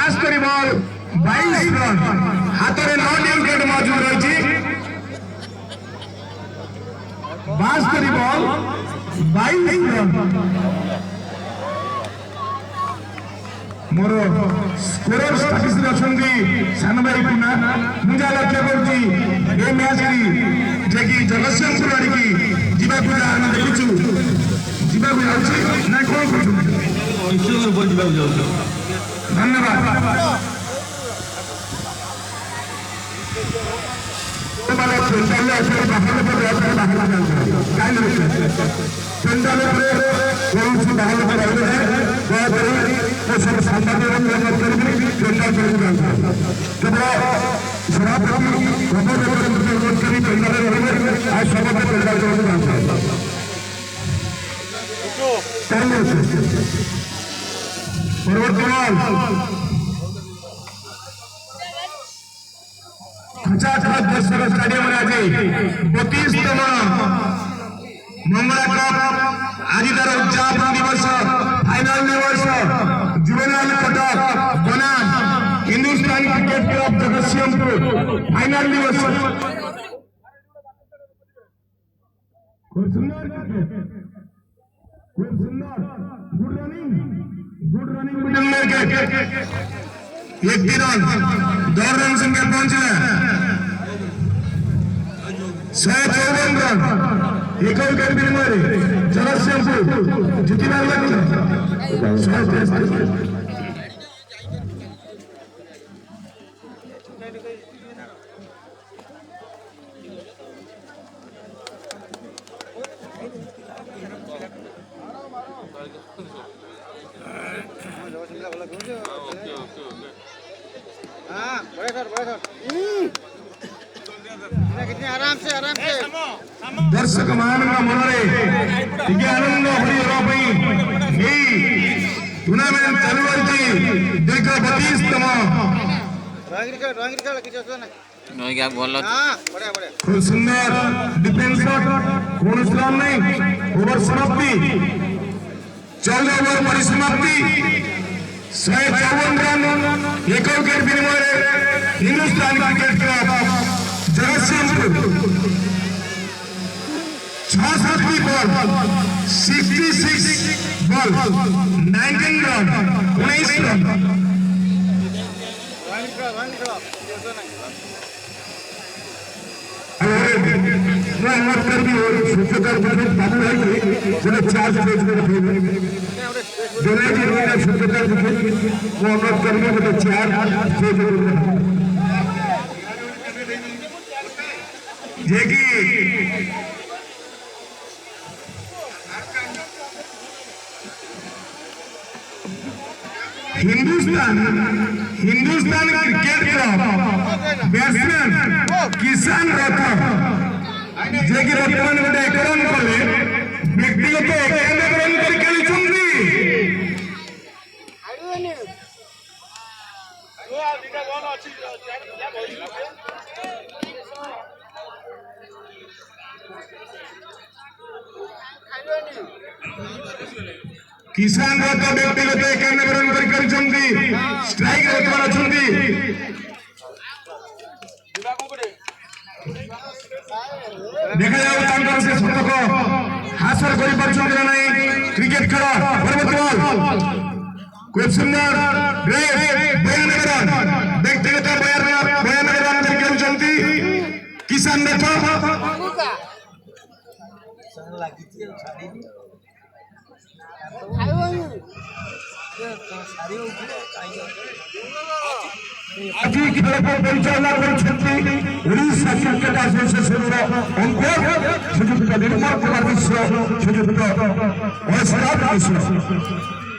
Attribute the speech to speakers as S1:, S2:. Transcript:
S1: 72 বল 22 run হাতরে 9টি wicket মজুদ রয়েছে 72 বল 22 run मोर scorer statistics अछंती सान भाई पुना मुझा लक्ष्य करछि ए मैच री जे कि जगतसिंहपुर आड़ी की जीवा को हम देखुछु जीवा को जाउछि ना कोन करछु इच्छा बोल जीवा को जाउछु धन्यवाद माने सेंट्रल असर बाहर पर काई सेंट्रल रे कोन बाहर पर है बहुत सब सामान्य नंबर करके सेंट्रल कर केवल सभापति खबर नंबर करी सेंट्रल रे आज सभापति सेंट्रल कर परवर्तमान खचाखच स्टेडियम में आज 32तम मंगला कप आज तार उद्यापन दिवस फाइनल दिवस जुवेनाइल कटक बनाम Hindustan Cricket Club Jagatsinghpur final दिवस गुड रनिंग एक रन 2 रन संख्या पहुंचला 154 रन एक विकेट विनिमय जगतसिंहपुर जीतिबार लक्ष्य दर्शक मान मनरे आनंद टूर्नामेंट चलुची दीर्घ 32तम खूब सुंदर डिफेंस कौन रन नहीं ओवर समाप्ति 14 ओवर परिसमाप्ति 154 रन एक विकेट विनिमय Hindustan Cricket Club Jagatsinghpur 66 ball 66 ball 19 run 19 run Mohammad Karbi और सुचतर बाबू भाई जिन्हें 4 मैच में दोनों की टीम सुचतर मोहम्मद करबी को 4 जे की हिंदुस्तान क्रिकेट क्लब बैट्समैन किसान रथ जे कि वर्तमान गोटे 1 रन कले व्यक्तिगत 91 रन कर खेलुछंती किसान रथ व्यक्तिगत 91 रन कर खेलुछंती स्ट्राइक वर्तमान अछंती देखा जाओ तांकर से शतक हासिल करि परछन ना नहीं क्रिकेट खेल वर्तमान खूब सुंदर रे 92 रन व्यक्तिगत 92 रन कर खेलुछंती किसान रथ আজি की तरफ परिचालना करछंती उड़ीसा क्रिकेट एसोसिएशन रो अंक सुजुक्त निर्मल कुमार मिश्र सुजुक्त और सराफ मिश्र